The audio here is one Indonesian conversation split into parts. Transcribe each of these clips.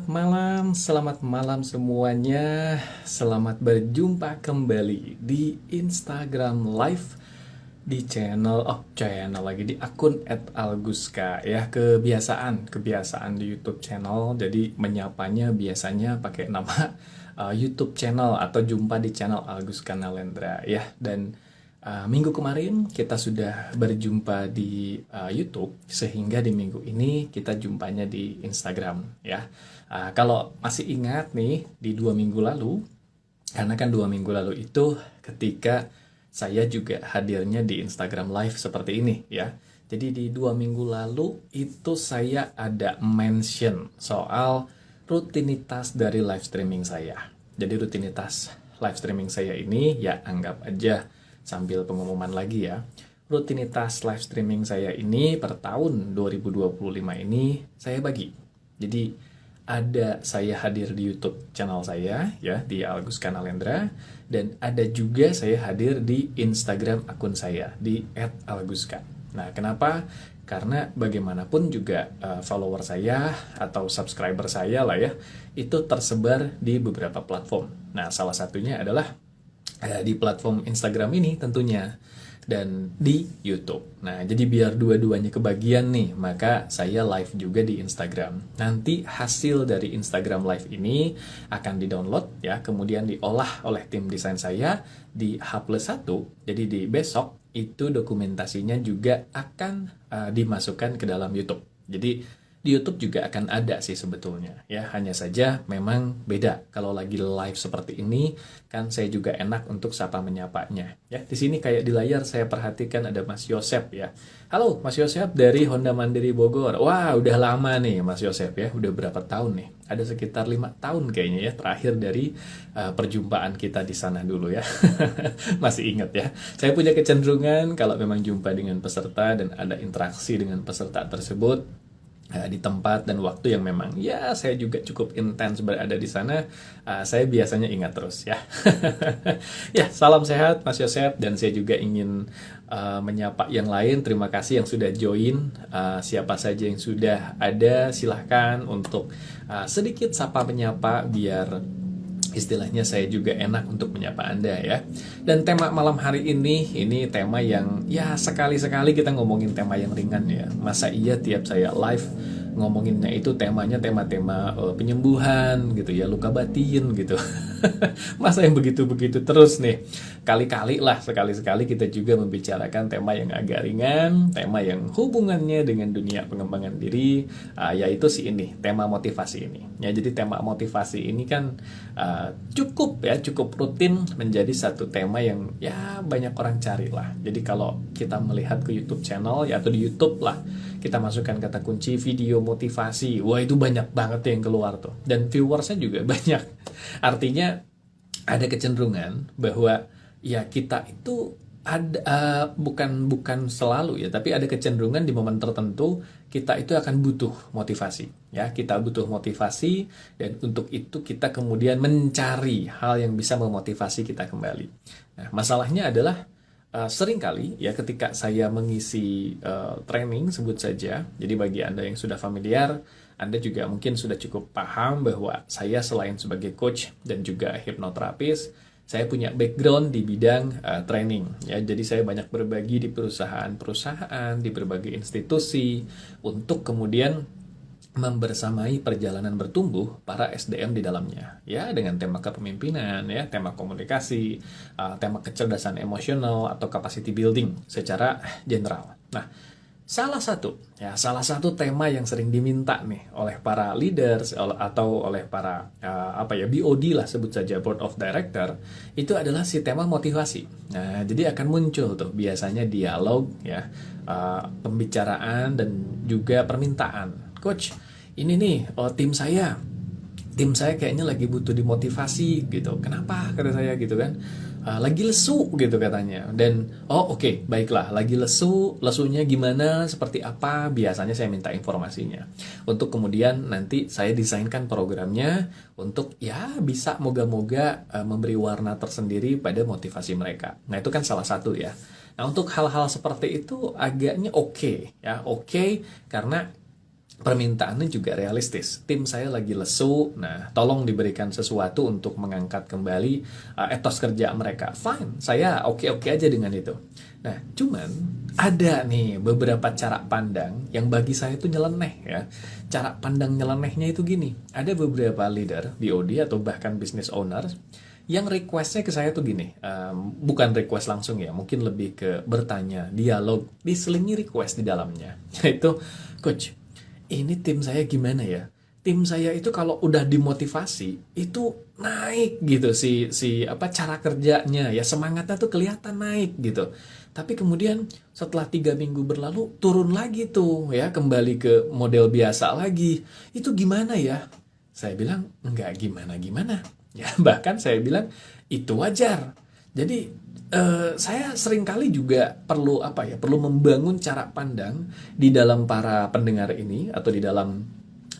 Selamat malam semuanya. Selamat berjumpa kembali di Instagram Live di channel lagi di akun @alguska ya. Kebiasaan di YouTube channel. Jadi menyapanya biasanya pakai nama YouTube channel atau jumpa di channel Alguska Nalendra ya. Dan minggu kemarin kita sudah berjumpa di YouTube, sehingga di minggu ini kita jumpanya di Instagram ya. Kalau masih ingat nih di 2 minggu lalu, karena kan 2 minggu lalu itu ketika saya juga hadirnya di Instagram Live seperti ini ya. Jadi di 2 minggu lalu itu saya ada mention soal rutinitas dari live streaming saya. Jadi rutinitas live streaming saya ini ya anggap aja sambil pengumuman lagi ya. Rutinitas live streaming saya ini per tahun 2025 ini saya bagi. Jadi ada saya hadir di YouTube channel saya ya di Alguska Nalendra, dan ada juga saya hadir di Instagram akun saya di @alguska. Nah, kenapa? Karena bagaimanapun juga follower saya atau subscriber saya lah ya, itu tersebar di beberapa platform. Nah, salah satunya adalah di platform Instagram ini tentunya, dan di YouTube. Nah, jadi biar dua-duanya kebagian nih, maka saya live juga di Instagram. Nanti hasil dari Instagram live ini akan di-download ya, kemudian diolah oleh tim desain saya di H+1. Jadi di besok itu dokumentasinya juga akan dimasukkan ke dalam YouTube. Jadi di YouTube juga akan ada sih sebetulnya ya, hanya saja memang beda. Kalau lagi live seperti ini kan saya juga enak untuk sapa menyapanya ya. Di sini kayak di layar saya perhatikan ada Mas Yosep ya. Halo Mas Yosep dari Honda Mandiri Bogor. Wah, udah lama nih Mas Yosep ya. Udah berapa tahun nih? Ada sekitar 5 tahun kayaknya ya terakhir dari perjumpaan kita di sana dulu ya. Masih ingat ya. Saya punya kecenderungan kalau memang jumpa dengan peserta dan ada interaksi dengan peserta tersebut di tempat dan waktu yang memang ya saya juga cukup intens berada di sana, saya biasanya ingat terus ya. Ya, salam sehat Mas Yosep, dan saya juga ingin menyapa yang lain. Terima kasih yang sudah join. Siapa saja yang sudah ada, silahkan untuk sedikit sapa menyapa biar istilahnya saya juga enak untuk menyapa Anda ya. Dan tema malam hari ini tema yang ya sekali-sekali kita ngomongin tema yang ringan ya. Masa iya tiap saya live ngomonginnya itu temanya tema-tema penyembuhan gitu ya, luka batin gitu. Masa yang begitu-begitu terus nih. Kali-kali lah, sekali-sekali kita juga membicarakan tema yang agak ringan, tema yang hubungannya dengan dunia pengembangan diri, yaitu tema motivasi ini. Ya, jadi tema motivasi ini kan cukup rutin menjadi satu tema yang ya banyak orang cari lah. Jadi kalau kita melihat ke YouTube channel ya, atau di YouTube lah, kita masukkan kata kunci video motivasi, wah itu banyak banget yang keluar tuh, dan viewersnya juga banyak. Artinya ada kecenderungan bahwa ya kita itu ada bukan selalu ya, tapi ada kecenderungan di momen tertentu kita itu akan butuh motivasi ya, kita butuh motivasi, dan untuk itu kita kemudian mencari hal yang bisa memotivasi kita kembali. Nah, masalahnya adalah seringkali ya ketika saya mengisi training sebut saja, jadi bagi Anda yang sudah familiar, Anda juga mungkin sudah cukup paham bahwa saya selain sebagai coach dan juga hipnoterapis, saya punya background di bidang training ya. Jadi saya banyak berbagi di perusahaan-perusahaan, di berbagai institusi, untuk kemudian membersamai perjalanan bertumbuh para SDM di dalamnya ya, dengan tema kepemimpinan ya, tema komunikasi, tema kecerdasan emosional atau capacity building secara general. Nah, salah satu tema yang sering diminta nih oleh para leaders atau oleh para BOD lah, sebut saja board of director, itu adalah si tema motivasi. Nah, jadi akan muncul tuh biasanya dialog ya, pembicaraan dan juga permintaan. Coach, ini nih tim saya kayaknya lagi butuh dimotivasi gitu. Kenapa, kata saya gitu kan? Lagi lesu gitu katanya. Dan oke, baiklah, lagi lesunya gimana, seperti apa, biasanya saya minta informasinya untuk kemudian nanti saya desainkan programnya untuk ya bisa moga-moga memberi warna tersendiri pada motivasi mereka. Nah, itu kan salah satu ya. Nah, untuk hal-hal seperti itu agaknya oke, karena permintaannya juga realistis. Tim saya lagi lesu, nah tolong diberikan sesuatu untuk mengangkat kembali etos kerja mereka. Fine, saya oke-oke aja dengan itu. Nah, cuman ada nih beberapa cara pandang yang bagi saya itu nyeleneh ya. Cara pandang nyelenehnya itu gini, ada beberapa leader, BOD atau bahkan business owner yang requestnya ke saya tuh gini, bukan request langsung ya, mungkin lebih ke bertanya, dialog, diselingi request di dalamnya. Yaitu, Coach, ini tim saya gimana ya? Tim saya itu kalau udah dimotivasi itu naik gitu cara kerjanya ya, semangatnya tuh kelihatan naik gitu. Tapi kemudian setelah 3 minggu berlalu turun lagi tuh ya, kembali ke model biasa lagi. Itu gimana ya? Saya bilang enggak gimana-gimana. Ya bahkan saya bilang itu wajar. Jadi saya seringkali juga perlu membangun cara pandang di dalam para pendengar ini atau di dalam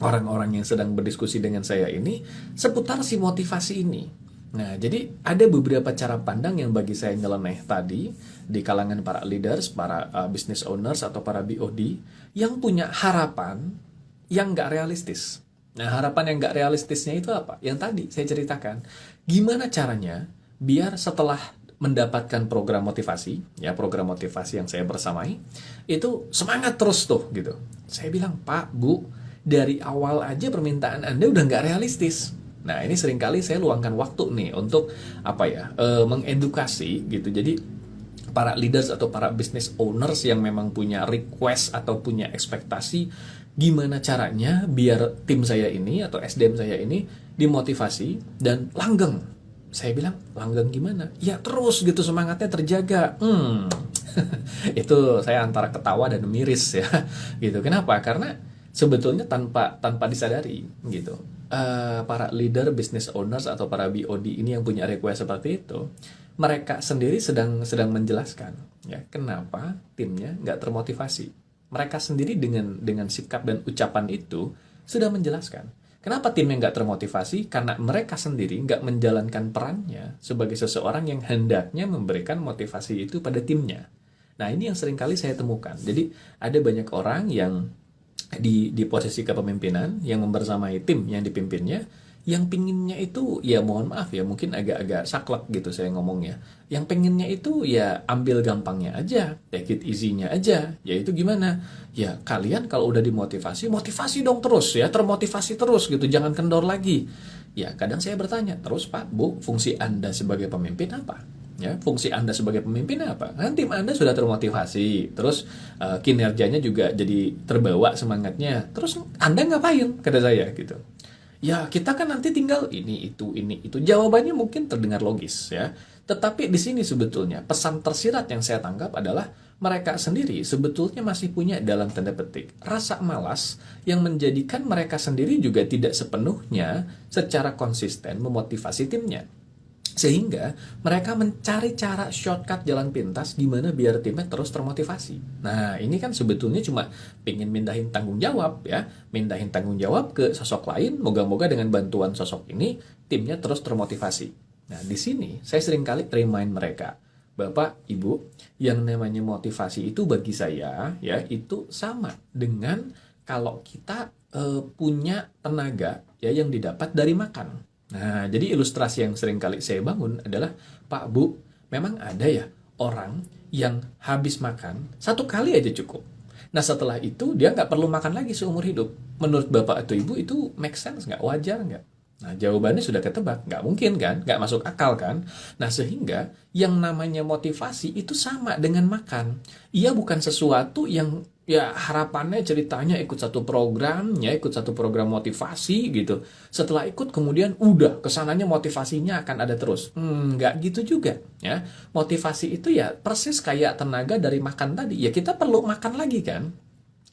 orang-orang yang sedang berdiskusi dengan saya ini seputar si motivasi ini. Nah, jadi ada beberapa cara pandang yang bagi saya nyeleneh tadi di kalangan para leaders, para business owners atau para BOD yang punya harapan yang nggak realistis. Nah, harapan yang nggak realistisnya itu apa? Yang tadi saya ceritakan. Gimana caranya biar setelah mendapatkan program motivasi yang saya bersamai, itu semangat terus tuh gitu. Saya bilang, Pak, Bu, dari awal aja permintaan Anda udah nggak realistis. Nah, ini seringkali saya luangkan waktu nih untuk mengedukasi gitu. Jadi para leaders atau para business owners yang memang punya request atau punya ekspektasi, gimana caranya biar tim saya ini atau SDM saya ini dimotivasi dan langgeng. Saya bilang, langgeng gimana? Ya terus gitu, semangatnya terjaga. Itu saya antara ketawa dan miris ya gitu. Kenapa? Karena sebetulnya tanpa disadari gitu, para leader, business owners atau para BOD ini yang punya request seperti itu, mereka sendiri sedang menjelaskan ya kenapa timnya nggak termotivasi. Mereka sendiri dengan sikap dan ucapan itu sudah menjelaskan kenapa timnya nggak termotivasi, karena mereka sendiri nggak menjalankan perannya sebagai seseorang yang hendaknya memberikan motivasi itu pada timnya. Nah, ini yang seringkali saya temukan. Jadi ada banyak orang yang di posisi kepemimpinan yang membersamai tim yang dipimpinnya, yang pinginnya itu ya mohon maaf ya, mungkin agak-agak saklek gitu saya ngomongnya, yang pengennya itu ya ambil gampangnya aja, take it easy-nya aja. Yaitu gimana? Ya kalian kalau udah dimotivasi, motivasi dong terus ya, termotivasi terus gitu, jangan kendor lagi. Ya kadang saya bertanya, terus Pak, Bu, fungsi Anda sebagai pemimpin apa? Ya, fungsi Anda sebagai pemimpin apa? Kan tim Anda sudah termotivasi, terus kinerjanya juga jadi terbawa semangatnya. Terus Anda ngapain? Kata saya gitu. Ya, kita kan nanti tinggal ini itu. Jawabannya mungkin terdengar logis ya. Tetapi di sini sebetulnya pesan tersirat yang saya tangkap adalah mereka sendiri sebetulnya masih punya dalam tanda petik rasa malas yang menjadikan mereka sendiri juga tidak sepenuhnya secara konsisten memotivasi timnya. Sehingga mereka mencari cara shortcut jalan pintas gimana biar timnya terus termotivasi. Nah, ini kan sebetulnya cuma pengen mindahin tanggung jawab ya. Mindahin tanggung jawab ke sosok lain, moga-moga dengan bantuan sosok ini timnya terus termotivasi. Nah, di sini saya seringkali remind mereka, Bapak, Ibu, yang namanya motivasi itu bagi saya ya itu sama dengan kalau kita punya tenaga ya yang didapat dari makan. Nah, jadi ilustrasi yang sering kali saya bangun adalah, Pak, Bu, memang ada ya orang yang habis makan 1 kali aja cukup. Nah, setelah itu dia nggak perlu makan lagi seumur hidup. Menurut Bapak atau Ibu itu make sense nggak? Wajar nggak? Nah, jawabannya sudah ketebak. Nggak mungkin kan? Nggak masuk akal kan? Nah, sehingga yang namanya motivasi itu sama dengan makan. Ia bukan sesuatu yang ya harapannya ceritanya ikut satu program motivasi gitu. Setelah ikut kemudian udah kesananya motivasinya akan ada terus. Nggak gitu juga ya. Motivasi itu ya persis kayak tenaga dari makan tadi. Ya kita perlu makan lagi kan.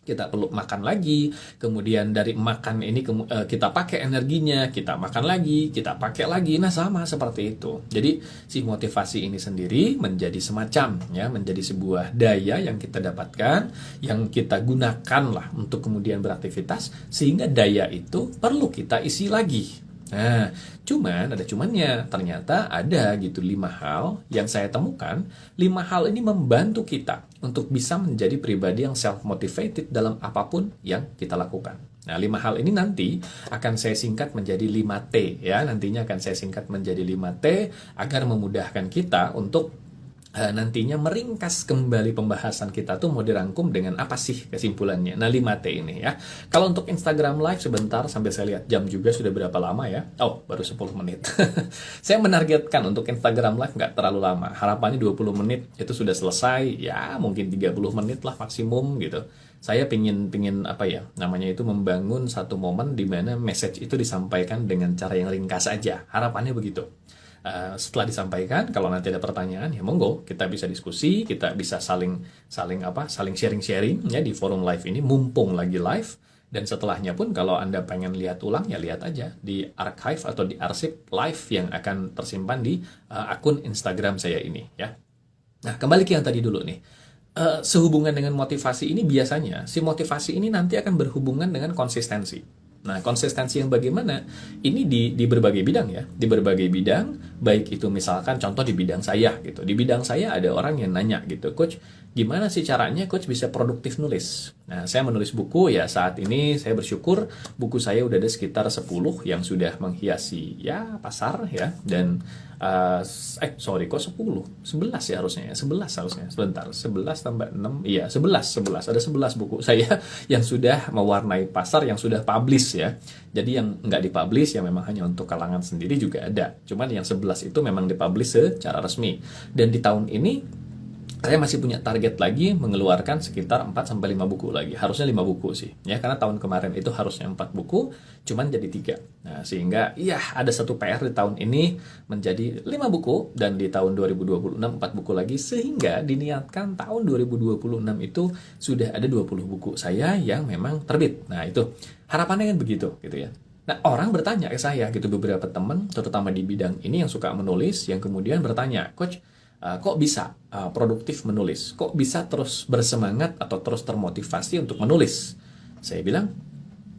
Kita perlu makan lagi, kemudian dari makan ini kita pakai energinya, kita makan lagi, kita pakai lagi. Nah, sama seperti itu. Jadi si motivasi ini sendiri menjadi semacam ya, menjadi sebuah daya yang kita dapatkan, yang kita gunakan lah untuk kemudian beraktivitas, sehingga daya itu perlu kita isi lagi. Nah, cuman ada cumannya. Ternyata ada gitu 5 hal yang saya temukan. 5 hal ini membantu kita untuk bisa menjadi pribadi yang self-motivated dalam apapun yang kita lakukan. Nah, 5 hal ini nanti akan saya singkat menjadi 5T ya. Nantinya akan saya singkat menjadi 5T agar memudahkan kita untuk nantinya meringkas kembali pembahasan kita tuh mau dirangkum dengan apa sih kesimpulannya. Nah, 5T ini ya. Kalau untuk Instagram Live sebentar, sampai saya lihat jam juga sudah berapa lama ya. Oh, baru 10 menit. Saya menargetkan untuk Instagram Live nggak terlalu lama. Harapannya 20 menit itu sudah selesai. Ya, mungkin 30 menit lah maksimum gitu. Saya pingin apa ya, namanya itu membangun satu momen di mana message itu disampaikan dengan cara yang ringkas aja. Harapannya begitu. Setelah disampaikan, kalau nanti ada pertanyaan ya monggo kita bisa diskusi, kita bisa saling sharing-sharing ya di forum live ini mumpung lagi live. Dan setelahnya pun kalau Anda pengen lihat ulang ya lihat aja di archive atau di arsip live yang akan tersimpan di akun Instagram saya ini ya. Nah, kembali ke yang tadi dulu nih. Sehubungan dengan motivasi ini biasanya si motivasi ini nanti akan berhubungan dengan konsistensi. Nah, konsistensi yang bagaimana? Ini di berbagai bidang ya. Di berbagai bidang, baik itu misalkan contoh di bidang saya gitu. Di bidang saya ada orang yang nanya gitu, Coach, gimana sih caranya Coach bisa produktif nulis? Nah, saya menulis buku ya saat ini saya bersyukur buku saya udah ada sekitar 10 yang sudah menghiasi ya pasar ya. Dan sorry kok 10? 11 ya harusnya ya. 11 harusnya. Sebentar, 11 tambah 6. Iya, 11. Ada 11 buku saya yang sudah mewarnai pasar, yang sudah publish ya. Jadi yang nggak dipublish ya memang hanya untuk kalangan sendiri juga ada. Cuman yang 11 itu memang dipublish secara resmi. Dan di tahun ini saya masih punya target lagi mengeluarkan sekitar 4-5 buku lagi. Harusnya 5 buku sih. Ya, karena tahun kemarin itu harusnya 4 buku, cuman jadi 3. Nah, sehingga ya ada satu PR di tahun ini menjadi 5 buku, dan di tahun 2026 4 buku lagi, sehingga diniatkan tahun 2026 itu sudah ada 20 buku saya yang memang terbit. Nah, itu harapannya kan begitu gitu ya. Nah, orang bertanya ke saya gitu, beberapa teman terutama di bidang ini yang suka menulis, yang kemudian bertanya, Coach, kok bisa produktif menulis? Kok bisa terus bersemangat atau terus termotivasi untuk menulis? Saya bilang,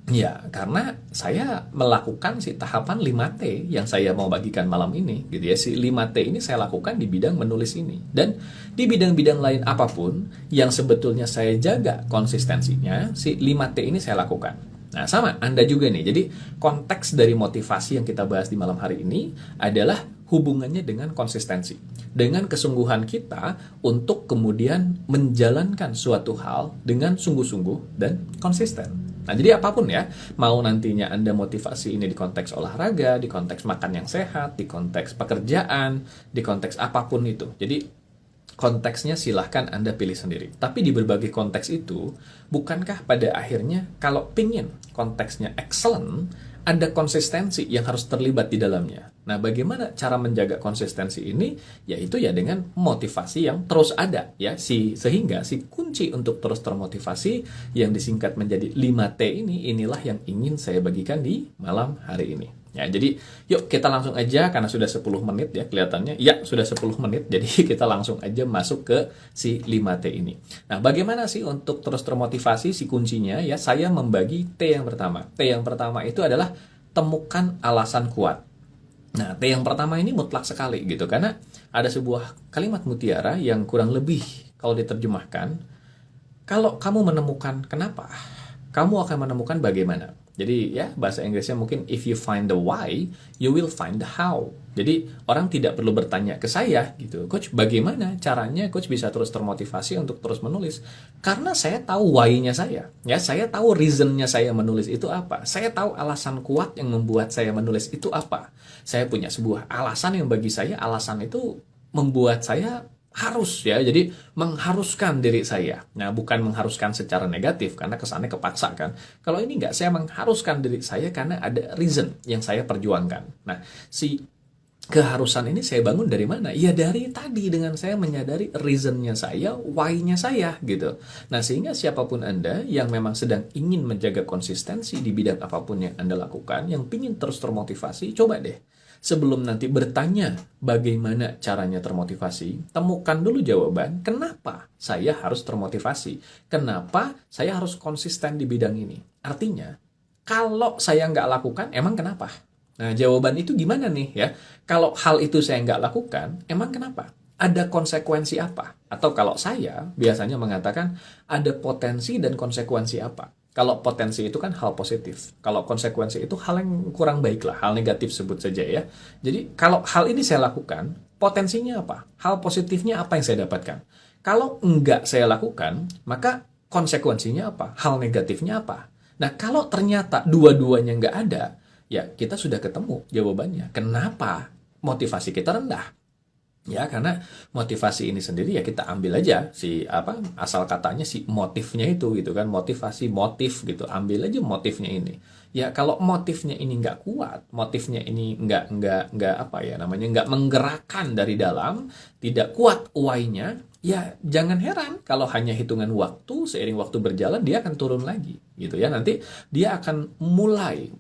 ya karena saya melakukan si tahapan 5T yang saya mau bagikan malam ini gitu ya. Si 5T ini saya lakukan di bidang menulis ini. Dan di bidang-bidang lain apapun yang sebetulnya saya jaga konsistensinya, si 5T ini saya lakukan. Nah, sama Anda juga nih. Jadi konteks dari motivasi yang kita bahas di malam hari ini adalah hubungannya dengan konsistensi. Dengan kesungguhan kita untuk kemudian menjalankan suatu hal dengan sungguh-sungguh dan konsisten. Nah, jadi apapun ya, mau nantinya Anda motivasi ini di konteks olahraga, di konteks makan yang sehat, di konteks pekerjaan, di konteks apapun itu. Jadi konteksnya silahkan Anda pilih sendiri. Tapi di berbagai konteks itu, bukankah pada akhirnya kalau pingin konteksnya excellent, ada konsistensi yang harus terlibat di dalamnya. Nah, bagaimana cara menjaga konsistensi ini? Yaitu ya dengan motivasi yang terus ada ya. Sehingga si kunci untuk terus termotivasi yang disingkat menjadi 5T ini, inilah yang ingin saya bagikan di malam hari ini. Ya, jadi yuk kita langsung aja karena sudah 10 menit ya kelihatannya. Ya, sudah 10 menit. Jadi kita langsung aja masuk ke si 5T ini. Nah, bagaimana sih untuk terus termotivasi? Si kuncinya ya saya membagi T yang pertama. T yang pertama itu adalah temukan alasan kuat. Nah, T yang pertama ini mutlak sekali gitu karena ada sebuah kalimat mutiara yang kurang lebih kalau diterjemahkan, kalau kamu menemukan kenapa, kamu akan menemukan bagaimana. Jadi ya bahasa Inggrisnya mungkin if you find the why, you will find the how. Jadi orang tidak perlu bertanya ke saya gitu, Coach bagaimana caranya Coach bisa terus termotivasi untuk terus menulis? Karena saya tahu why-nya saya. Ya, saya tahu reason-nya saya menulis itu apa. Saya tahu alasan kuat yang membuat saya menulis itu apa. Saya punya sebuah alasan yang bagi saya alasan itu membuat saya harus ya, jadi mengharuskan diri saya. Nah, bukan mengharuskan secara negatif karena kesannya kepaksa kan. Kalau ini enggak, saya mengharuskan diri saya karena ada reason yang saya perjuangkan. Nah, si keharusan ini saya bangun dari mana? Ya dari tadi dengan saya menyadari reason-nya saya, why-nya saya gitu. Nah, sehingga siapapun Anda yang memang sedang ingin menjaga konsistensi di bidang apapun yang Anda lakukan, yang ingin terus termotivasi, coba deh. Sebelum nanti bertanya bagaimana caranya termotivasi, temukan dulu jawaban kenapa saya harus termotivasi. Kenapa saya harus konsisten di bidang ini. Artinya, kalau saya nggak lakukan, emang kenapa? Nah, jawaban itu gimana nih ya? Kalau hal itu saya nggak lakukan, emang kenapa? Ada konsekuensi apa? Atau kalau saya biasanya mengatakan ada potensi dan konsekuensi apa? Kalau potensi itu kan hal positif. Kalau konsekuensi itu hal yang kurang baik lah, hal negatif sebut saja ya. Jadi kalau hal ini saya lakukan, potensinya apa? Hal positifnya apa yang saya dapatkan? Kalau enggak saya lakukan, maka konsekuensinya apa? Hal negatifnya apa? Nah, kalau ternyata dua-duanya nggak ada, ya kita sudah ketemu jawabannya. Kenapa motivasi kita rendah? Ya, karena motivasi ini sendiri ya kita ambil aja si apa asal katanya si motifnya itu gitu kan, motivasi motif gitu. Ambil aja motifnya ini. Ya kalau motifnya ini nggak kuat, motifnya ini nggak apa ya namanya nggak menggerakkan dari dalam, tidak kuat why-nya, ya jangan heran kalau hanya hitungan waktu seiring waktu berjalan dia akan turun lagi gitu ya. Nanti dia akan mulai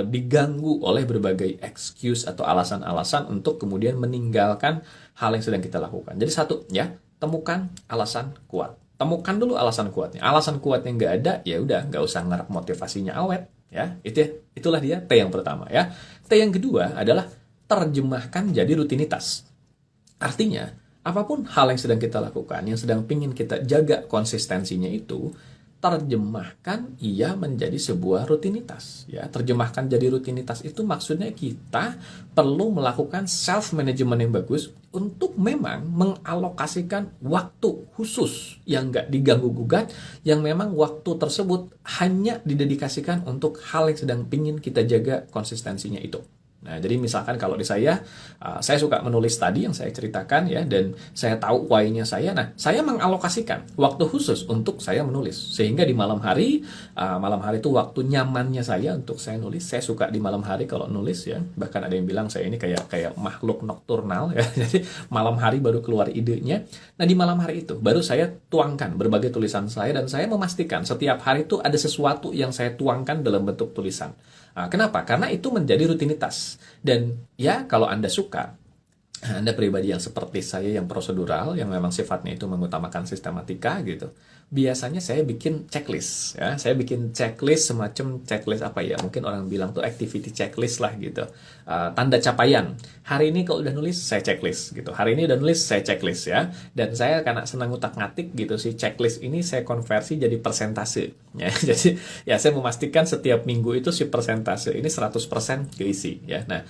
diganggu oleh berbagai excuse atau alasan-alasan untuk kemudian meninggalkan hal yang sedang kita lakukan. Jadi satu ya, temukan alasan kuat. Temukan dulu alasan kuatnya. Alasan kuatnya nggak ada, ya udah nggak usah ngarep motivasinya awet ya. Itulah dia T yang pertama ya. T yang kedua adalah terjemahkan jadi rutinitas. Artinya, apapun hal yang sedang kita lakukan, yang sedang pingin kita jaga konsistensinya itu, terjemahkan ia menjadi sebuah rutinitas. Ya, terjemahkan jadi rutinitas itu maksudnya kita perlu melakukan self management yang bagus untuk memang mengalokasikan waktu khusus yang nggak diganggu gugat, yang memang waktu tersebut hanya didedikasikan untuk hal yang sedang pingin kita jaga konsistensinya itu. Nah, jadi misalkan kalau di saya suka menulis tadi yang saya ceritakan ya, dan saya tahu why-nya saya. Nah, saya mengalokasikan waktu khusus untuk saya menulis. Sehingga di malam hari itu waktu nyamannya saya untuk saya nulis. Saya suka di malam hari kalau nulis ya. Bahkan ada yang bilang saya ini kayak makhluk nokturnal ya. Jadi malam hari baru keluar idenya. Nah, di malam hari itu baru saya tuangkan berbagai tulisan saya, dan saya memastikan setiap hari itu ada sesuatu yang saya tuangkan dalam bentuk tulisan. Kenapa? Karena itu menjadi rutinitas. Dan ya kalau Anda suka, Anda pribadi yang seperti saya yang prosedural, yang memang sifatnya itu mengutamakan sistematika gitu, biasanya saya bikin checklist ya. Saya bikin checklist semacam checklist apa ya? Mungkin orang bilang tuh activity checklist lah gitu. Tanda capaian. Hari ini kalau udah nulis saya checklist gitu. Hari ini udah nulis saya checklist ya. Dan saya karena senang ngutak-ngatik gitu, si checklist ini saya konversi jadi persentase ya. Jadi ya saya memastikan setiap minggu itu si persentase ini 100% keisi ya. Nah,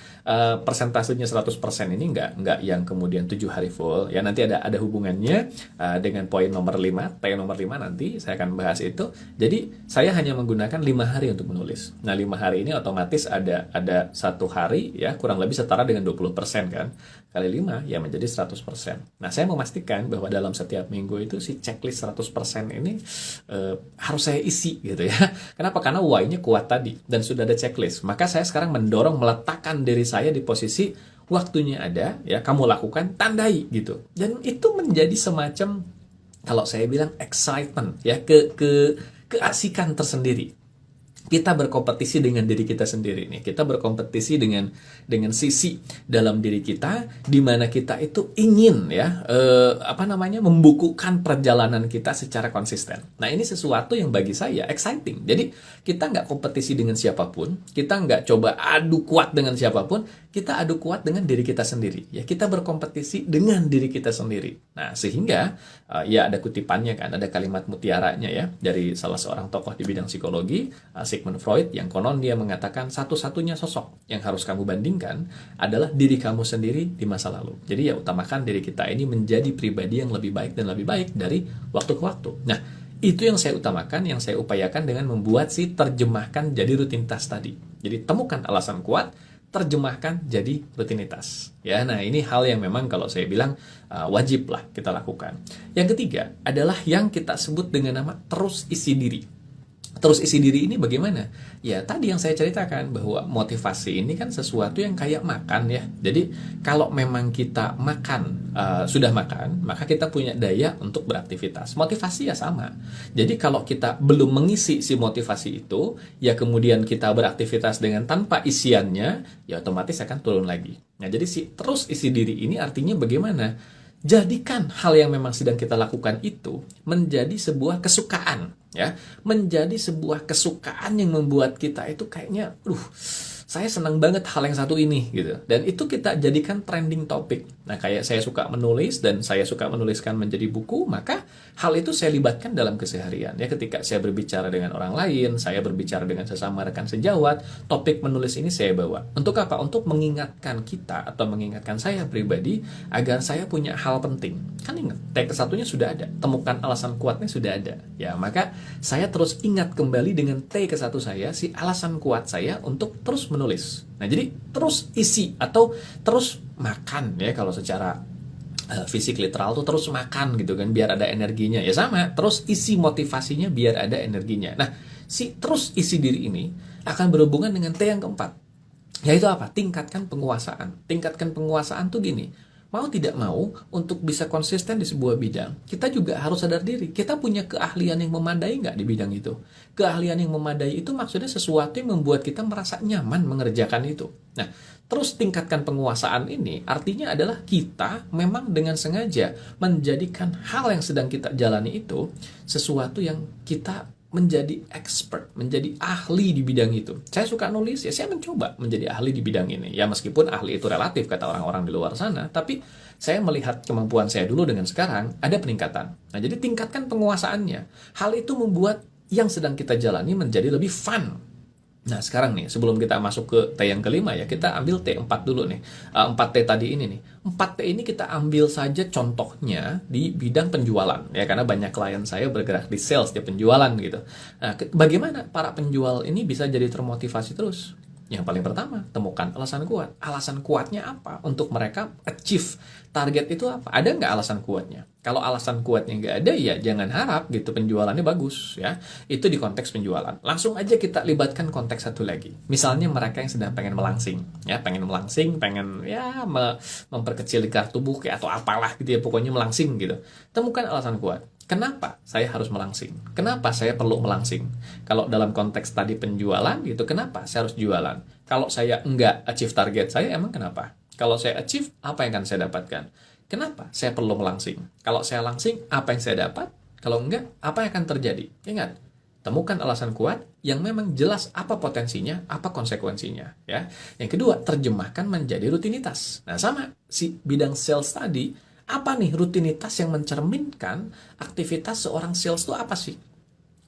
persentasenya 100% ini enggak yang kemudian 7 hari full ya. Nanti ada hubungannya dengan poin nomor 5, T nomor 5 nanti saya akan bahas itu. Jadi saya hanya menggunakan 5 hari untuk menulis. Nah, 5 hari ini otomatis ada 1 hari ya, kurang lebih setara dengan 20% kan. Kali 5 ya menjadi 100%. Nah, saya memastikan bahwa dalam setiap minggu itu si checklist 100% ini harus saya isi gitu ya. Kenapa? Karena why-nya kuat tadi dan sudah ada checklist. Maka saya sekarang mendorong meletakkan diri saya di posisi waktunya ada ya, kamu lakukan, tandai gitu. Dan itu menjadi semacam, kalau saya bilang excitement ya, keasikan tersendiri. Kita berkompetisi dengan diri kita sendiri nih. Kita berkompetisi dengan sisi dalam diri kita di mana kita itu ingin ya membukukan perjalanan kita secara konsisten. Nah, ini sesuatu yang bagi saya exciting. Jadi kita nggak kompetisi dengan siapapun, kita nggak coba adu kuat dengan siapapun, kita adu kuat dengan diri kita sendiri. Ya, kita berkompetisi dengan diri kita sendiri. Nah, sehingga ya ada kutipannya kan, ada kalimat mutiaranya ya dari salah seorang tokoh di bidang psikologi, Sigmund Freud, yang konon dia mengatakan satu-satunya sosok yang harus kamu bandingkan adalah diri kamu sendiri di masa lalu. Jadi ya utamakan diri kita ini menjadi pribadi yang lebih baik dan lebih baik dari waktu ke waktu. Nah, itu yang saya utamakan, yang saya upayakan dengan membuat si terjemahkan jadi rutinitas tadi. Jadi temukan alasan kuat, terjemahkan jadi rutinitas. Ya, nah ini hal yang memang kalau saya bilang wajib lah kita lakukan. Yang ketiga adalah yang kita sebut dengan nama terus isi diri. Terus isi diri ini bagaimana? Ya tadi yang saya ceritakan bahwa motivasi ini kan sesuatu yang kayak makan ya. Jadi kalau memang kita sudah makan, maka kita punya daya untuk beraktivitas. Motivasi ya sama. Jadi kalau kita belum mengisi si motivasi itu, ya kemudian kita beraktivitas dengan tanpa isiannya, ya otomatis akan turun lagi. Nah, jadi terus isi diri ini artinya bagaimana? Jadikan hal yang memang sedang kita lakukan itu menjadi sebuah kesukaan ya, menjadi sebuah kesukaan yang membuat kita itu kayaknya saya senang banget hal yang satu ini gitu. Dan itu kita jadikan trending topic. Nah, kayak saya suka menulis dan saya suka menuliskan menjadi buku, maka hal itu saya libatkan dalam keseharian. Ya, ketika saya berbicara dengan orang lain, saya berbicara dengan sesama rekan sejawat, topik menulis ini saya bawa. Untuk apa? Untuk mengingatkan kita atau mengingatkan saya pribadi agar saya punya hal penting. Kan ingat, T ke-1-nya sudah ada, temukan alasan kuatnya sudah ada. Ya, maka saya terus ingat kembali dengan T ke-1 saya, si alasan kuat saya untuk terus menulis. Nah, jadi terus isi atau terus makan ya, kalau secara fisik literal tuh terus makan gitu kan biar ada energinya. Ya sama, terus isi motivasinya biar ada energinya. Nah, si terus isi diri ini akan berhubungan dengan T yang keempat. Yaitu apa? Tingkatkan penguasaan. Tingkatkan penguasaan tuh gini, mau tidak mau, untuk bisa konsisten di sebuah bidang, kita juga harus sadar diri. Kita punya keahlian yang memadai nggak di bidang itu? Keahlian yang memadai itu maksudnya sesuatu yang membuat kita merasa nyaman mengerjakan itu. Nah, terus tingkatkan penguasaan ini artinya adalah kita memang dengan sengaja menjadikan hal yang sedang kita jalani itu sesuatu yang kita menjadi expert, menjadi ahli di bidang itu. Saya suka nulis, ya saya mencoba menjadi ahli di bidang ini. Ya meskipun ahli itu relatif kata orang-orang di luar sana, tapi saya melihat kemampuan saya dulu dengan sekarang ada peningkatan. Nah, jadi tingkatkan penguasaannya. Hal itu membuat yang sedang kita jalani menjadi lebih fun. Nah, sekarang nih, sebelum kita masuk ke T yang kelima ya, kita ambil T4 dulu nih. 4T tadi ini nih. 4T ini kita ambil saja contohnya di bidang penjualan. Ya, karena banyak klien saya bergerak di sales, di penjualan gitu. Nah, bagaimana para penjual ini bisa jadi termotivasi terus? Yang paling pertama, temukan alasan kuat. Alasan kuatnya apa? Untuk mereka achieve target itu apa? Ada nggak alasan kuatnya? Kalau alasan kuatnya nggak ada, ya jangan harap gitu penjualannya bagus ya. Itu di konteks penjualan. Langsung aja kita libatkan konteks satu lagi. Misalnya mereka yang sedang pengen melangsing, ya pengen melangsing, pengen ya memperkecil ligar tubuh kayak atau apalah gitu ya, pokoknya melangsing gitu. Temukan alasan kuat. Kenapa saya harus melangsing? Kenapa saya perlu melangsing? Kalau dalam konteks tadi penjualan gitu, kenapa saya harus jualan? Kalau saya enggak achieve target saya, emang kenapa? Kalau saya achieve, apa yang akan saya dapatkan? Kenapa saya perlu melangsing? Kalau saya langsing, apa yang saya dapat? Kalau enggak, apa yang akan terjadi? Ingat, temukan alasan kuat yang memang jelas apa potensinya, apa konsekuensinya. Ya. Yang kedua, terjemahkan menjadi rutinitas. Nah, sama si bidang sales tadi, apa nih rutinitas yang mencerminkan aktivitas seorang sales itu apa sih?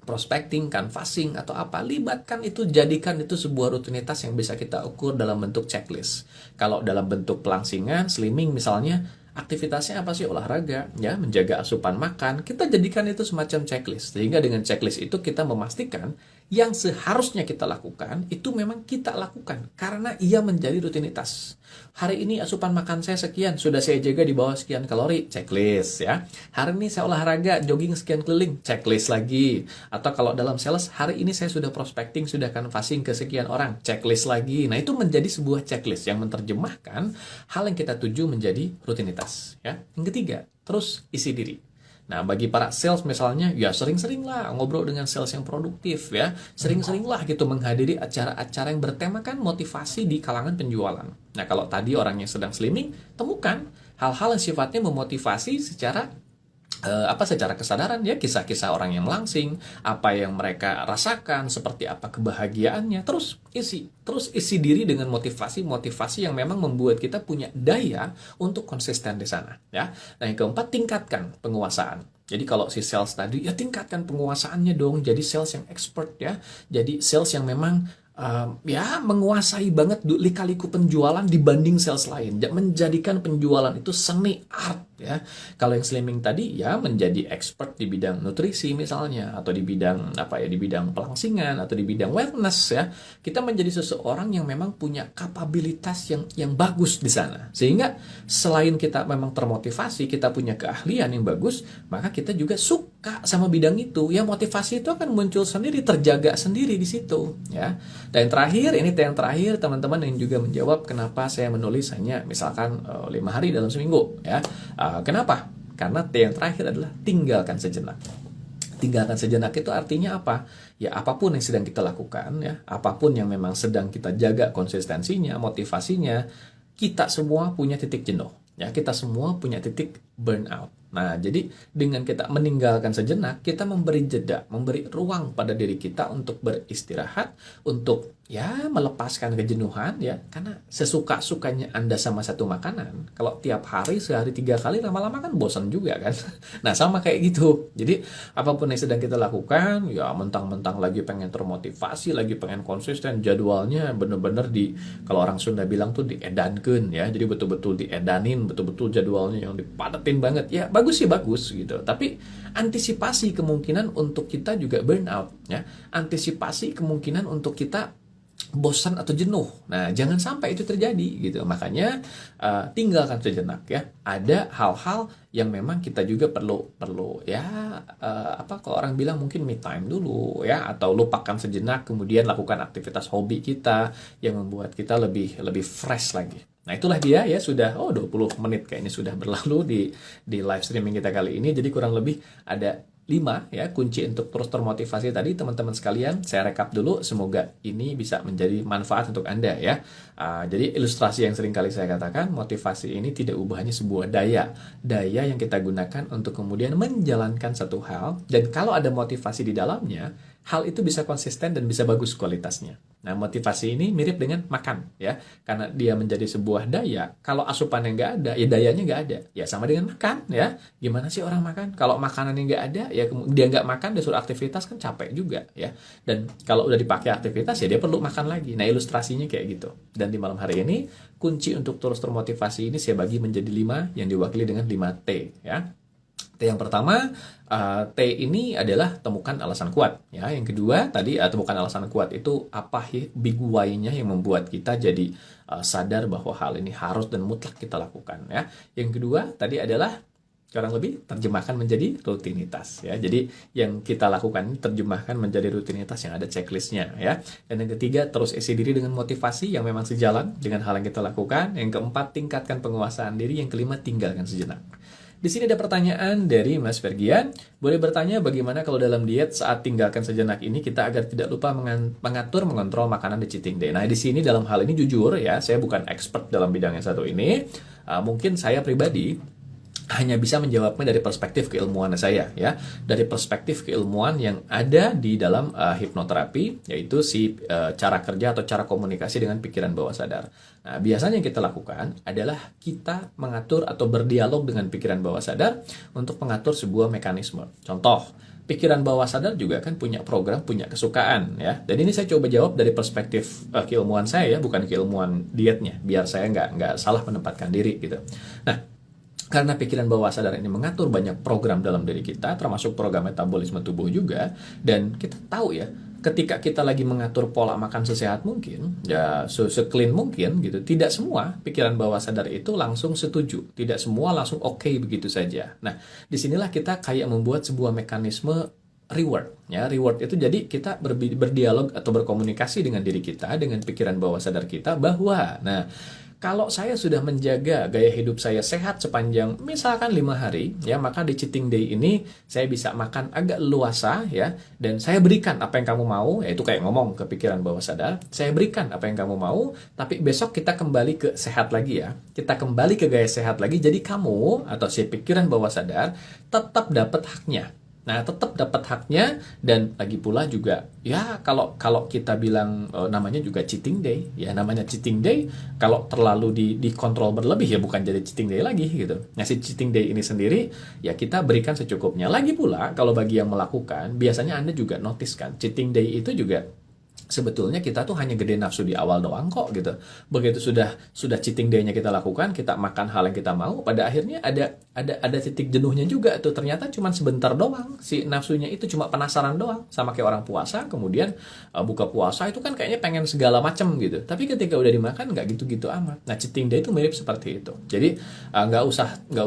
Prospecting, canvassing, atau apa? Libatkan itu, jadikan itu sebuah rutinitas yang bisa kita ukur dalam bentuk checklist. Kalau dalam bentuk pelangsingan, slimming misalnya, aktivitasnya apa sih? Olahraga, ya, menjaga asupan makan. Kita jadikan itu semacam checklist. Sehingga dengan checklist itu kita memastikan yang seharusnya kita lakukan, itu memang kita lakukan. Karena ia menjadi rutinitas. Hari ini asupan makan saya sekian, sudah saya jaga di bawah sekian kalori, checklist ya. Hari ini saya olahraga, jogging sekian keliling, checklist lagi. Atau kalau dalam sales, hari ini saya sudah prospecting, sudah canvassing ke sekian orang, checklist lagi. Nah, itu menjadi sebuah checklist yang menerjemahkan hal yang kita tuju menjadi rutinitas ya. Yang ketiga, terus isi diri. Nah, bagi para sales misalnya, ya sering-seringlah ngobrol dengan sales yang produktif ya. Sering-seringlah gitu menghadiri acara-acara yang bertemakan motivasi di kalangan penjualan. Nah, kalau tadi orangnya sedang slimming, temukan hal-hal yang sifatnya memotivasi secara secara kesadaran ya, kisah-kisah orang yang melangsing, apa yang mereka rasakan, seperti apa kebahagiaannya, terus isi diri dengan motivasi yang memang membuat kita punya daya untuk konsisten di sana ya. Nah, yang keempat, tingkatkan penguasaan. Jadi kalau si sales tadi, ya tingkatkan penguasaannya dong, jadi sales yang expert ya, jadi sales yang memang menguasai banget lika-liku penjualan dibanding sales lain, menjadikan penjualan itu seni art ya. Kalau yang slimming tadi ya menjadi expert di bidang nutrisi misalnya, atau di bidang di bidang pelangsingan atau di bidang wellness ya. Kita menjadi seseorang yang memang punya kapabilitas yang bagus di sana. Sehingga selain kita memang termotivasi, kita punya keahlian yang bagus, maka kita juga suka sama bidang itu. Ya, motivasi itu akan muncul sendiri, terjaga sendiri di situ ya. Dan yang terakhir teman-teman yang juga menjawab kenapa saya menulis hanya misalkan 5 hari dalam seminggu ya. Kenapa? Karena yang terakhir adalah tinggalkan sejenak. Tinggalkan sejenak itu artinya apa? Ya, apapun yang sedang kita lakukan ya, apapun yang memang sedang kita jaga konsistensinya, motivasinya, kita semua punya titik jenuh. Ya, kita semua punya titik burnout. Nah, jadi dengan kita meninggalkan sejenak, kita memberi jeda, memberi ruang pada diri kita untuk beristirahat, untuk ya melepaskan kejenuhan ya, karena sesuka-sukanya Anda sama satu makanan, kalau tiap hari sehari 3 kali lama-lama kan bosan juga kan. Nah sama kayak gitu, jadi apapun yang sedang kita lakukan ya mentang-mentang lagi pengen termotivasi, lagi pengen konsisten, jadwalnya bener-bener kalau orang Sunda bilang tuh diedankeun ya, jadi betul-betul diedanin, betul-betul jadwalnya yang dipadatin banget ya, bagus sih bagus gitu, tapi antisipasi kemungkinan untuk kita juga burnout ya, antisipasi kemungkinan untuk kita bosan atau jenuh. Nah, jangan sampai itu terjadi gitu. Makanya tinggalkan sejenak ya. Ada hal-hal yang memang kita juga perlu ya kalau orang bilang mungkin me time dulu ya, atau lupakan sejenak kemudian lakukan aktivitas hobi kita yang membuat kita lebih fresh lagi. Nah, itulah dia ya, sudah 20 menit kayaknya sudah berlalu di live streaming kita kali ini. Jadi kurang lebih ada 5 ya kunci untuk terus termotivasi tadi, teman-teman sekalian. Saya rekap dulu, semoga ini bisa menjadi manfaat untuk Anda ya. Jadi ilustrasi yang sering kali saya katakan, motivasi ini tidak ubahnya sebuah daya yang kita gunakan untuk kemudian menjalankan satu hal, dan kalau ada motivasi di dalamnya, hal itu bisa konsisten dan bisa bagus kualitasnya. Nah, motivasi ini mirip dengan makan ya, karena dia menjadi sebuah daya. Kalau asupannya nggak ada, ya dayanya nggak ada. Ya sama dengan makan ya. Gimana sih orang makan? Kalau makanannya nggak ada, ya dia nggak makan, dia suruh aktivitas kan capek juga ya. Dan kalau udah dipakai aktivitas ya dia perlu makan lagi. Nah, ilustrasinya kayak gitu. Dan di malam hari ini kunci untuk terus termotivasi ini saya bagi menjadi 5 yang diwakili dengan 5T ya. T yang pertama, T ini adalah temukan alasan kuat. Ya, yang kedua tadi temukan alasan kuat itu apa big why-nya yang membuat kita jadi sadar bahwa hal ini harus dan mutlak kita lakukan. Ya, yang kedua tadi adalah kurang lebih terjemahkan menjadi rutinitas. Ya, jadi yang kita lakukan terjemahkan menjadi rutinitas yang ada checklistnya. Ya, dan yang ketiga terus isi diri dengan motivasi yang memang sejalan dengan hal yang kita lakukan. Yang keempat tingkatkan penguasaan diri. Yang kelima tinggalkan sejenak. Di sini ada pertanyaan dari Mas Fergian. Boleh bertanya bagaimana kalau dalam diet saat tinggalkan sejenak ini kita agar tidak lupa mengatur, mengontrol makanan di cheating day. Nah, di sini dalam hal ini jujur ya, saya bukan expert dalam bidang yang satu ini. Mungkin saya pribadi hanya bisa menjawabnya dari perspektif keilmuan saya ya, dari perspektif keilmuan yang ada di dalam hipnoterapi, yaitu cara kerja atau cara komunikasi dengan pikiran bawah sadar. Nah, biasanya yang kita lakukan adalah kita mengatur atau berdialog dengan pikiran bawah sadar untuk mengatur sebuah mekanisme. Contoh, pikiran bawah sadar juga kan punya program, punya kesukaan ya. Dan ini saya coba jawab dari perspektif keilmuan saya ya, bukan keilmuan dietnya, biar saya nggak salah menempatkan diri gitu. Nah, karena pikiran bawah sadar ini mengatur banyak program dalam diri kita, termasuk program metabolisme tubuh juga, dan kita tahu ya, ketika kita lagi mengatur pola makan sesehat mungkin, ya se-clean mungkin gitu, tidak semua pikiran bawah sadar itu langsung setuju, tidak semua langsung oke begitu saja. Nah, disinilah kita kayak membuat sebuah mekanisme reward ya. Reward itu jadi kita berdialog atau berkomunikasi dengan diri kita, dengan pikiran bawah sadar kita bahwa kalau saya sudah menjaga gaya hidup saya sehat sepanjang misalkan 5 hari ya, maka di cheating day ini saya bisa makan agak luasa ya, dan saya berikan apa yang kamu mau, yaitu kayak ngomong ke pikiran bawah sadar, saya berikan apa yang kamu mau, tapi besok kita kembali ke sehat lagi ya, kita kembali ke gaya sehat lagi, jadi kamu atau si pikiran bawah sadar tetap dapat haknya. Nah, tetap dapat haknya, dan lagi pula juga ya kalau kita bilang namanya juga cheating day ya, namanya cheating day kalau terlalu dikontrol berlebih ya bukan jadi cheating day lagi gitu. Nah, si cheating day ini sendiri ya kita berikan secukupnya. Lagi pula kalau bagi yang melakukan, biasanya Anda juga notice kan, cheating day itu juga sebetulnya kita tuh hanya gede nafsu di awal doang kok gitu. Begitu sudah cheating day-nya kita lakukan, kita makan hal yang kita mau, pada akhirnya ada titik jenuhnya juga tuh. Ternyata cuma sebentar doang. Si nafsunya itu cuma penasaran doang. Sama kayak orang puasa, kemudian buka puasa itu kan kayaknya pengen segala macam gitu. Tapi ketika udah dimakan nggak gitu-gitu amat. Nah, cheating day itu mirip seperti itu. Jadi nggak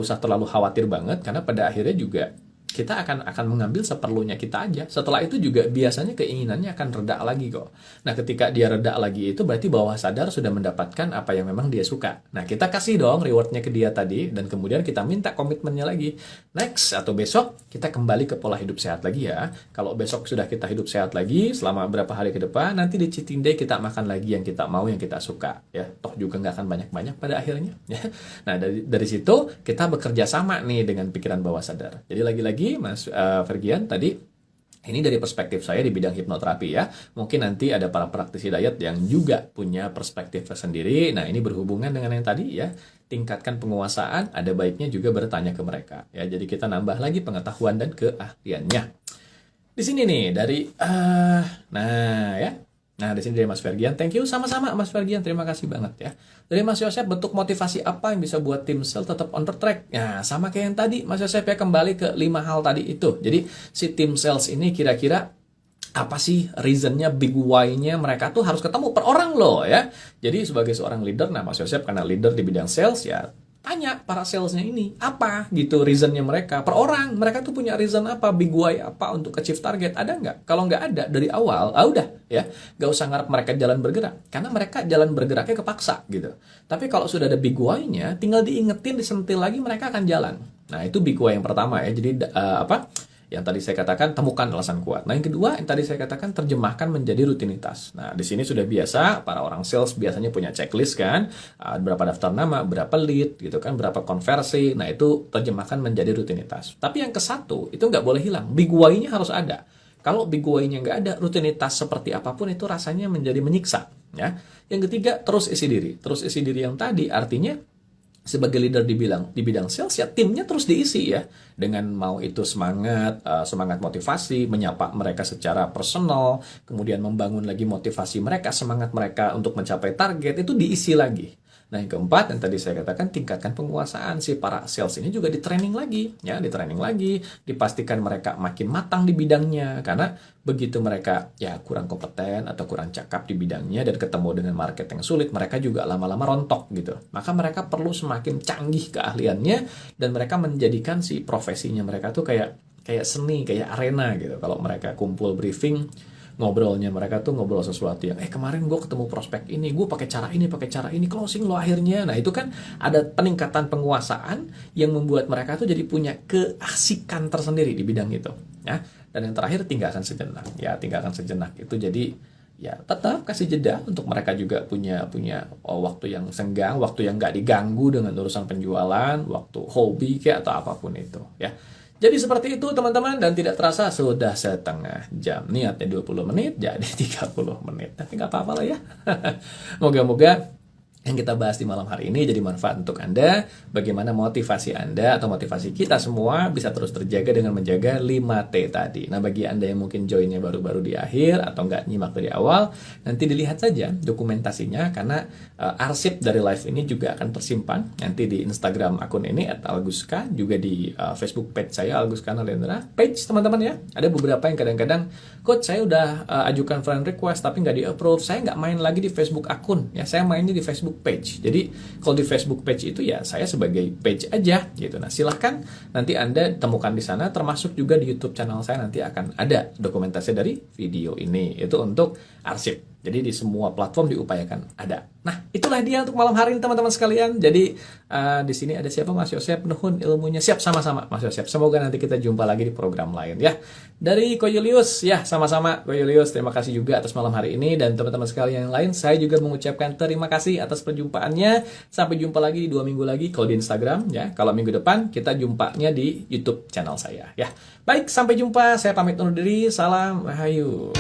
usah terlalu khawatir banget, karena pada akhirnya juga kita akan mengambil seperlunya kita aja. Setelah itu juga biasanya keinginannya akan reda lagi kok. Nah, ketika dia reda lagi itu berarti bawah sadar sudah mendapatkan apa yang memang dia suka. Nah, kita kasih dong rewardnya ke dia tadi, dan kemudian kita minta komitmennya lagi. Next atau besok kita kembali ke pola hidup sehat lagi ya. Kalau besok sudah kita hidup sehat lagi selama berapa hari ke depan, nanti di cheating day kita makan lagi yang kita mau, yang kita suka ya. Toh juga nggak akan banyak-banyak pada akhirnya ya. Nah, dari situ kita bekerja sama nih dengan pikiran bawah sadar. Jadi lagi-lagi Mas Fergian tadi Ini dari perspektif saya di bidang hipnoterapi ya. Mungkin nanti ada para praktisi diet yang juga punya perspektif sendiri. Nah, ini berhubungan dengan yang tadi ya. Tingkatkan penguasaan, ada baiknya juga bertanya ke mereka. Ya, jadi kita nambah lagi pengetahuan dan keahliannya. Di sini nih dari Nah, di sini dari Mas Fergian. Thank you sama-sama Mas Fergian. Terima kasih banget ya. Dari Mas Yosef, bentuk motivasi apa yang bisa buat tim sel tetap on the track? Ya, sama kayak yang tadi Mas Yosef ya, kembali ke 5 hal tadi itu. Jadi si tim sales ini kira-kira apa sih reasonnya, big why-nya mereka tuh harus ketemu per orang loh ya. Jadi sebagai seorang leader, nah Mas Yosef karena leader di bidang sales ya, tanya para salesnya ini apa gitu reasonnya mereka per orang, mereka tuh punya reason apa, big why apa untuk achieve target, ada nggak? Kalau nggak ada dari awal, udah ya, nggak usah ngarep mereka jalan bergerak, karena mereka jalan bergeraknya kepaksa gitu. Tapi kalau sudah ada big why-nya, tinggal diingetin, disentil lagi, mereka akan jalan. Nah, itu big why yang pertama ya. Jadi yang tadi saya katakan, temukan alasan kuat. Nah, yang kedua, yang tadi saya katakan, terjemahkan menjadi rutinitas. Nah, di sini sudah biasa, para orang sales biasanya punya checklist kan, berapa daftar nama, berapa lead, gitu kan, berapa konversi. Nah, itu terjemahkan menjadi rutinitas. Tapi yang ke-1, itu nggak boleh hilang. Big why-nya harus ada. Kalau big why-nya nggak ada, rutinitas seperti apapun itu rasanya menjadi menyiksa. Ya. Yang ketiga, terus isi diri. Terus isi diri yang tadi artinya, sebagai leader di bidang sales ya, timnya terus diisi ya, dengan mau itu semangat motivasi, menyapa mereka secara personal, kemudian membangun lagi motivasi mereka, semangat mereka untuk mencapai target, itu diisi lagi. Nah, yang keempat yang tadi saya katakan, tingkatkan penguasaan si para sales ini juga di training lagi ya, dipastikan mereka makin matang di bidangnya, karena begitu mereka ya kurang kompeten atau kurang cakap di bidangnya dan ketemu dengan market yang sulit, mereka juga lama-lama rontok gitu. Maka mereka perlu semakin canggih keahliannya, dan mereka menjadikan si profesinya mereka tuh kayak seni, kayak arena gitu. Kalau mereka kumpul briefing, ngobrolnya mereka tuh ngobrol sesuatu yang kemarin gue ketemu prospek ini, gue pakai cara ini, closing lo akhirnya. Nah, itu kan ada peningkatan penguasaan yang membuat mereka tuh jadi punya keasikan tersendiri di bidang itu ya. Dan yang terakhir, tinggalkan sejenak itu. Jadi ya tetap kasih jeda untuk mereka juga punya waktu yang senggang, waktu yang nggak diganggu dengan urusan penjualan, waktu hobi kayak atau apapun itu ya. Jadi seperti itu teman-teman, dan tidak terasa sudah setengah jam. Niatnya 20 menit jadi 30 menit. Tapi nggak apa-apa lah ya. Moga-moga yang kita bahas di malam hari ini jadi manfaat untuk Anda, bagaimana motivasi Anda atau motivasi kita semua bisa terus terjaga dengan menjaga 5T tadi. Nah, bagi Anda yang mungkin joinnya baru-baru di akhir atau nggak nyimak dari awal, nanti dilihat saja dokumentasinya, karena arsip dari live ini juga akan tersimpan nanti di Instagram akun ini @alguska, juga di Facebook page saya Alguska Nalendra page, teman-teman ya. Ada beberapa yang kadang-kadang, coach saya udah ajukan friend request tapi nggak di approve, saya nggak main lagi di Facebook akun ya, saya mainnya di Facebook page. Jadi kalau di Facebook page itu ya saya sebagai page aja gitu. Nah, silahkan nanti Anda temukan di sana, termasuk juga di YouTube channel saya nanti akan ada dokumentasi dari video ini, itu untuk arsip. Jadi di semua platform diupayakan ada. Nah, itulah dia untuk malam hari ini teman-teman sekalian. Jadi di sini ada siapa? Mas Yosef, nuhun ilmunya. Siap, sama-sama Mas Yosef. Semoga nanti kita jumpa lagi di program lain ya. Dari Ko Julius ya, sama-sama Ko Julius. Terima kasih juga atas malam hari ini, dan teman-teman sekalian yang lain, saya juga mengucapkan terima kasih atas perjumpaannya. Sampai jumpa lagi 2 minggu lagi kalau di Instagram ya. Kalau minggu depan kita jumpanya di YouTube channel saya ya. Baik, sampai jumpa. Saya pamit undur diri. Salam rahayu.